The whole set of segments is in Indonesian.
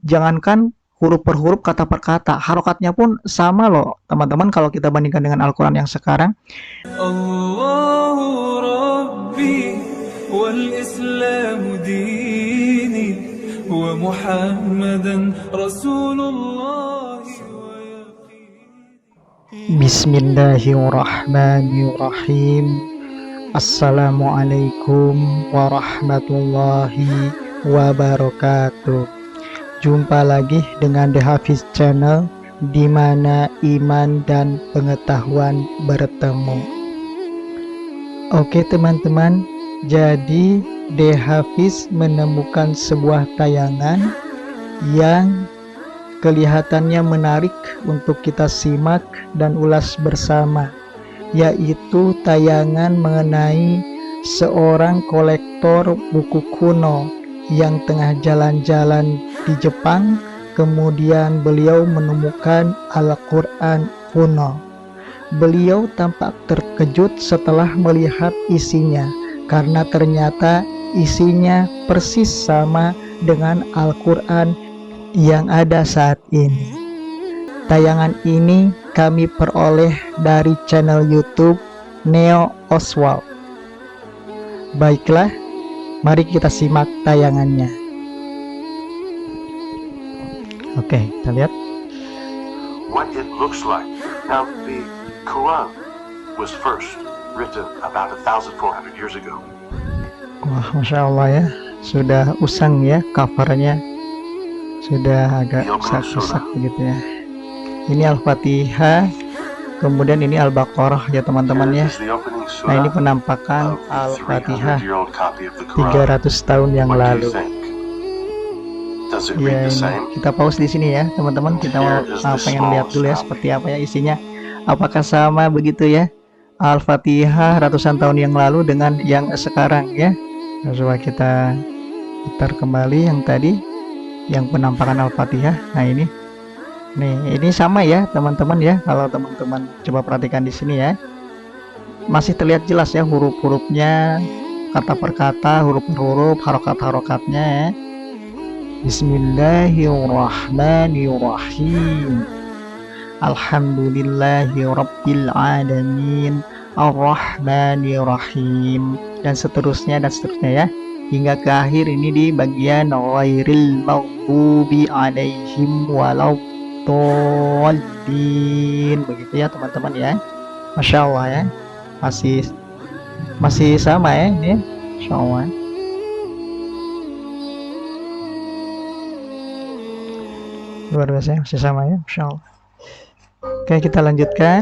jangankan huruf per huruf, kata per kata, harokatnya pun sama loh teman-teman kalau kita bandingkan dengan Al-Quran yang sekarang. Allahu Rabbi wal Islamu dini wa Muhammadan Rasulullah. Bismillahirrahmanirrahim. Assalamualaikum warahmatullahi wabarakatuh. Jumpa lagi dengan The Hafiz Channel, di mana iman dan pengetahuan bertemu. Oke teman-teman, jadi The Hafiz menemukan sebuah tayangan yang kelihatannya menarik untuk kita simak dan ulas bersama, yaitu tayangan mengenai seorang kolektor buku kuno yang tengah jalan-jalan di Jepang. Kemudian beliau menemukan Al-Quran kuno. Beliau tampak terkejut setelah melihat isinya, karena ternyata isinya persis sama dengan Al-Quran yang ada saat ini. Tayangan ini kami peroleh dari channel YouTube Neo Oswald. Baiklah, mari kita simak tayangannya. Oke, kita lihat. What it looks like. Now, the Quran was first written about 1,400 years ago. Wah, Masya Allah ya, sudah usang ya covernya, sudah agak rusak begitu ya. Ini Al-Fatihah, kemudian ini Al-Baqarah ya teman-teman ya. Nah, ini penampakan Al-Fatihah 300 tahun yang lalu. Ya, kita pause di sini ya teman-teman. Kita pengen lihat dulu ya seperti apa ya isinya. Apakah sama begitu ya Al-Fatihah ratusan tahun yang lalu dengan yang sekarang ya. Coba kita putar kembali yang tadi, yang penampakan Al-Fatihah. Nah ini sama ya teman-teman ya. Kalau teman-teman coba perhatikan di sini ya, masih terlihat jelas ya huruf-hurufnya, kata per kata, huruf per huruf, harokat-harokatnya ya. Bismillahirrahmanirrahim. Alhamdulillahi Rabbil Alamin, Ar-Rahmanirrahim, dan seterusnya ya, hingga ke akhir ini di bagian ghairil maghdubi alaihim waladdallin, begitu ya teman-teman ya. Masya Allah ya, masih sama ya ini, Masya Allah. Luar biasa, masih sama ya, Masya Allah. Oke, kita lanjutkan.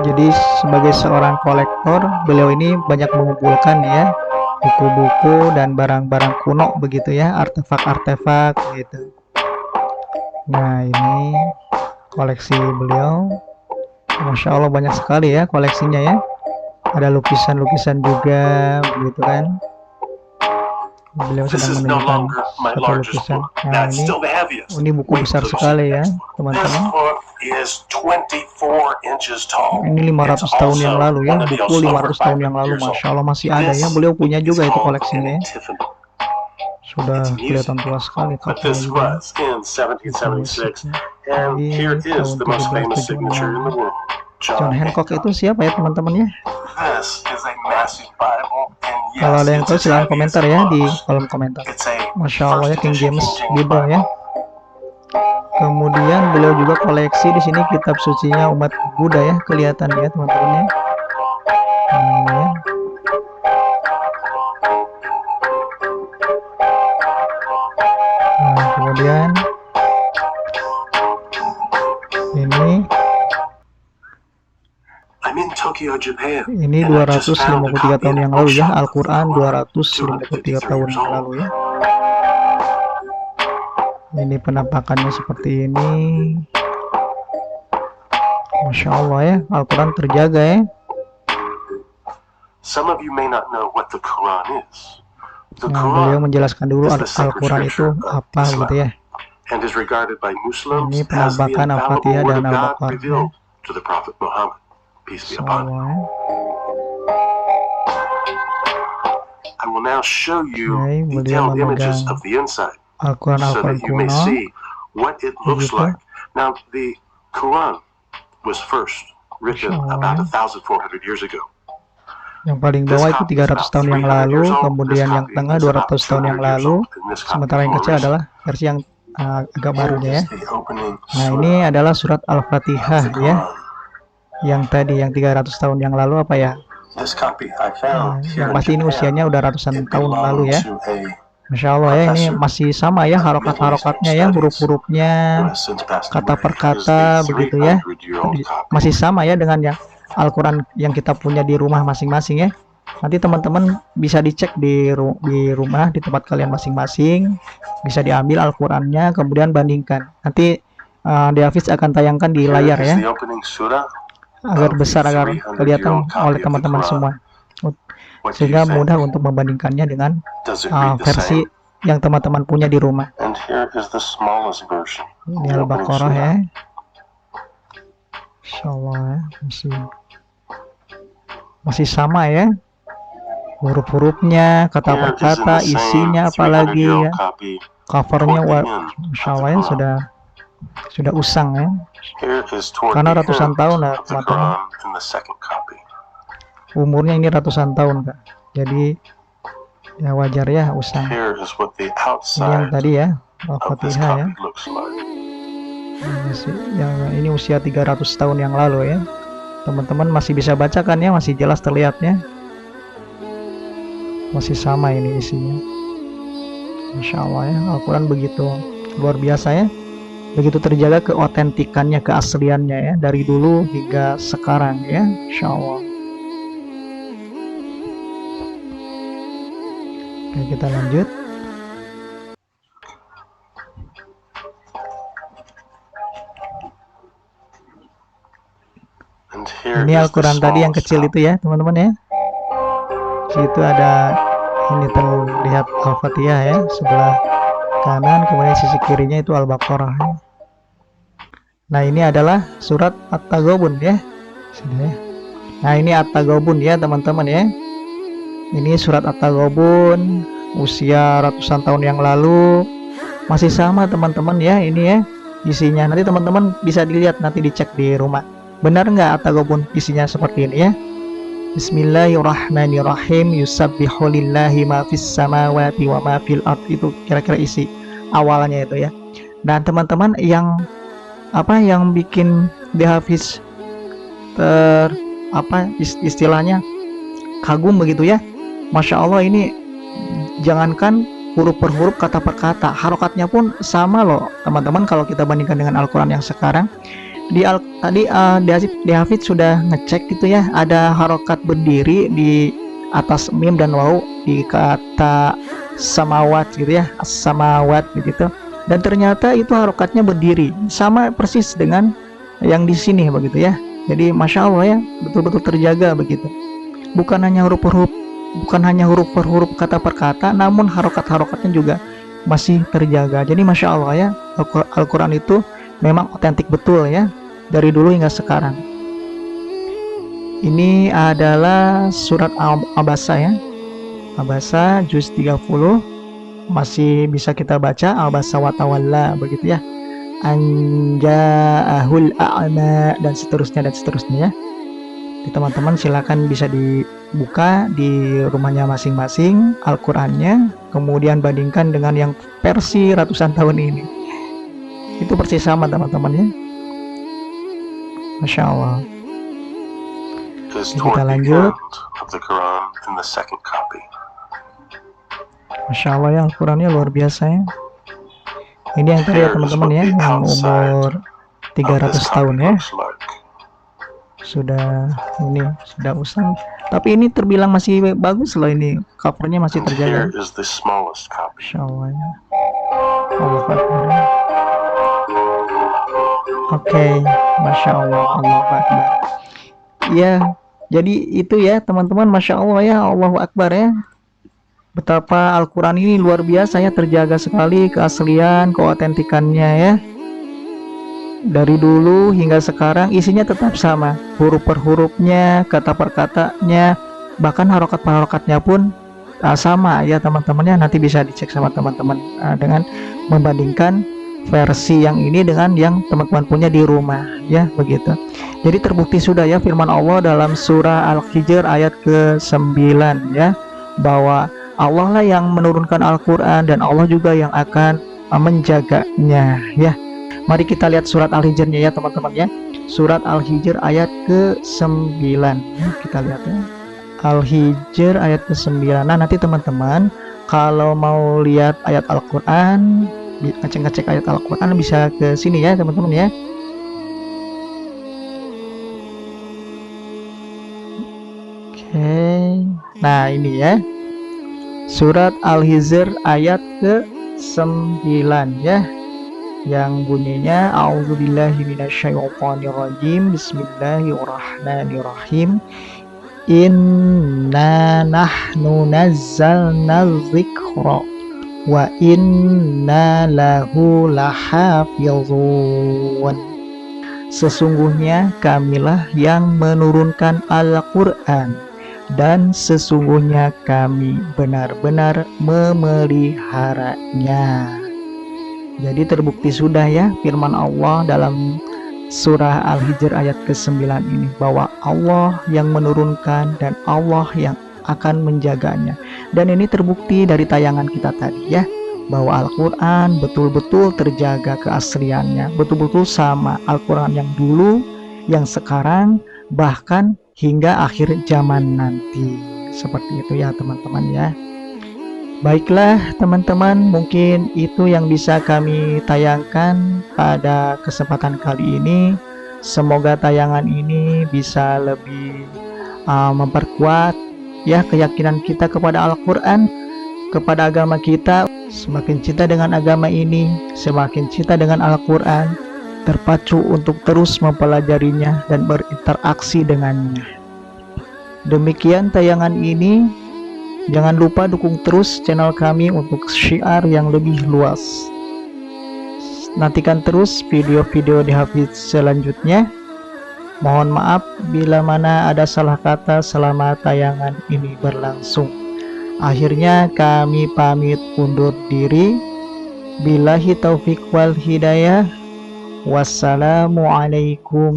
Jadi sebagai seorang kolektor, beliau ini banyak mengumpulkan ya buku-buku dan barang-barang kuno begitu ya, artefak-artefak gitu. Nah, ini koleksi beliau. Masya Allah, banyak sekali ya koleksinya ya. Ada lukisan-lukisan juga begitu kan. Beliau sedang menunjukkan satu lukisan. Nah, ini buku besar sekali ya teman-teman. Ini 500 tahun yang lalu ya, buku 500 tahun yang lalu. Masya Allah, masih ada ya. Beliau punya juga itu koleksinya ya. Sudah kelihatan tua sekali katanya juga. John Hancock itu siapa ya teman-teman ya? Kalau ada yang tahu silahkan komentar ya di kolom komentar. Masya Allah ya, King James Bible ya. Kemudian beliau juga koleksi di sini kitab sucinya umat Buddha ya, kelihatan ya teman-teman ya. Nah, kemudian ini 253 tahun yang lalu ya, Al-Quran 253 tahun yang lalu ya. Ini penampakannya seperti ini. Masya Allah ya, Al-Quran terjaga ya. Nah, beliau menjelaskan dulu Al-Quran itu apa gitu ya. Ini penampakan Al-Fatihah dan Al-Baqarah. I will now show you Oke, beliau detailed images memegang of the inside so Al-Quran that you may kuno. see what it looks Begitu. like. Now, the Quran was first written about 1,400 years ago. Yang paling bawah itu 300 tahun yang lalu, kemudian yang tengah 200 tahun yang lalu, sementara yang kecil adalah versi yang agak barunya ya. Nah, ini adalah surat Al-Fatihah ya. Yang tadi yang 300 tahun yang lalu apa ya? Yang pasti ini usianya udah ratusan tahun lalu ya. Masya Allah ya, ini masih sama ya harokat-harokatnya ya, huruf-hurufnya, kata per kata begitu ya, masih sama ya dengan yang Al-Quran yang kita punya di rumah masing-masing ya. Nanti teman-teman bisa dicek di rumah, di tempat kalian masing-masing, bisa diambil Al-Qurannya, kemudian bandingkan. Nanti Hafiz akan tayangkan di layar ya, agar besar, agar kelihatan oleh teman-teman semua, sehingga mudah untuk membandingkannya dengan versi yang teman-teman punya di rumah. Ini Al-Baqarah ya. Insyaallah ya, masih sama ya, huruf-hurufnya, kata per kata, isinya apalagi ya, covernya Masya Allah ya, sudah usang ya, karena ratusan tahun lah teman-teman. Umurnya ini ratusan tahun Kak. Jadi ya wajar ya usang. Ini yang tadi ya Al-Fatihah ya. Ini usia 300 tahun yang lalu ya. Teman-teman masih bisa bacakan ya, masih jelas terlihatnya. Masih sama ini isinya. Masya Allah ya, Al-Quran begitu luar biasa ya. Begitu terjaga keotentikannya, keasliannya ya, dari dulu hingga sekarang ya. Masya Allah. Oke, kita lanjut. Ini Al-Quran tadi yang kecil itu ya teman-teman ya. Situ ada ini terlihat Al-Fatihah ya, sebelah kanan, kemudian sisi kirinya itu Al-Baqarah ya. Nah, ini adalah surat At-Taghabun ya. Sini ya. Nah, ini At-Taghabun ya teman-teman ya. Ini surat At-Taghabun, usia ratusan tahun yang lalu, masih sama teman-teman ya. Ini ya isinya, nanti teman-teman bisa dilihat, nanti dicek di rumah. Benar nggak At-Taghabun isinya seperti ini ya. Bismillahirrahmanirrahim. Yusabbihu lillahi ma fis samawati wa ma fil ard. Itu kira-kira isi awalnya itu ya. Dan teman-teman yang bikin Hafiz istilahnya kagum begitu ya. Masya Allah, ini jangankan huruf per huruf, kata per kata, harokatnya pun sama loh teman-teman. Kalau kita bandingkan dengan Al-Quran yang sekarang, di Hafiz sudah ngecek gitu ya, ada harokat berdiri di atas mim dan waw di kata samawat gitu ya, samawat begitu, dan ternyata itu harokatnya berdiri sama persis dengan yang di sini begitu ya. Jadi Masya Allah ya, betul-betul terjaga begitu, bukan hanya huruf per huruf, bukan hanya huruf per huruf, kata per kata, namun harokat-harokatnya juga masih terjaga. Jadi Masya Allah ya, Al-Quran itu memang otentik betul ya, dari dulu hingga sekarang. Ini adalah surat Abasa ya, Abasa juz 30, masih bisa kita baca, Abasa wa tawalla begitu ya, anja'ahul a'ma, dan seterusnya ya. Teman-teman silakan bisa dibuka di rumahnya masing-masing Al-Qurannya, kemudian bandingkan dengan yang versi ratusan tahun ini. Itu persis sama teman-teman ya. Masya Allah. Kita lanjut. Masya Allah ya, Al-Qurannya luar biasa ya. Ini yang tadi ya teman-teman ya, yang umur 300 tahun ya. Sudah usang, tapi ini terbilang masih bagus loh, ini covernya masih terjaga. Masya Allah ya. Allah Akbar. Oke, Masya Allah, Allah Akbar. Ya, jadi itu ya teman-teman, Masya Allah ya, Allahu Akbar ya. Betapa Al-Quran ini luar biasa ya, terjaga sekali keaslian, keotentikannya ya. Dari dulu hingga sekarang isinya tetap sama, huruf per hurufnya, kata per katanya, bahkan harokat per harokatnya pun sama ya teman-teman ya, nanti bisa dicek sama teman-teman dengan membandingkan versi yang ini dengan yang teman-teman punya di rumah ya, begitu. Jadi terbukti sudah ya firman Allah dalam surah Al-Hijr ayat ke-9 ya, bahwa Allah lah yang menurunkan Al-Quran dan Allah juga yang akan menjaganya ya. Mari kita lihat surat Al-Hijrnya ya teman-teman ya. Surat Al-Hijr ayat ke-9 ya, kita lihat ya. Al-Hijr ayat ke-9. Nah, nanti teman-teman kalau mau lihat ayat Al-Quran, ngecek ayat Al-Quran, bisa ke sini ya teman-teman ya. Oke. Nah, ini ya. Surat Al-Hijr ayat ke-9 ya, yang bunyinya A'udzubillahi minasyaitonirrajim. Bismillahirrahmanirrahim. Inna nahnu nazzalna dzikra wa inna lahu lahafizun. Sesungguhnya kamilah yang menurunkan Al-Quran, dan sesungguhnya kami benar-benar memeliharanya. Jadi terbukti sudah ya firman Allah dalam surah Al-Hijr ayat ke-9 ini, bahwa Allah yang menurunkan dan Allah yang akan menjaganya. Dan ini terbukti dari tayangan kita tadi ya, bahwa Al-Quran betul-betul terjaga keasliannya, betul-betul sama Al-Quran yang dulu, yang sekarang, bahkan hingga akhir zaman nanti. Seperti itu ya teman-teman ya. Baiklah teman-teman, mungkin itu yang bisa kami tayangkan pada kesempatan kali ini. Semoga tayangan ini bisa lebih memperkuat ya keyakinan kita kepada Al-Quran, kepada agama kita. Semakin cinta dengan agama ini, semakin cinta dengan Al-Quran, terpacu untuk terus mempelajarinya dan berinteraksi dengannya. Demikian tayangan ini. Jangan lupa dukung terus channel kami untuk syiar yang lebih luas. Nantikan terus video-video di Hafiz selanjutnya. Mohon maaf bila mana ada salah kata selama tayangan ini berlangsung. Akhirnya kami pamit undur diri. Billahi taufik wal hidayah. Wassalamualaikum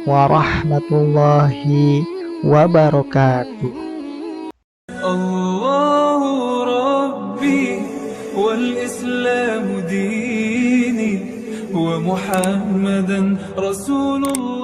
warahmatullahi wabarakatuh. الله ربي والإسلام ديني ومحمدا رسول الله.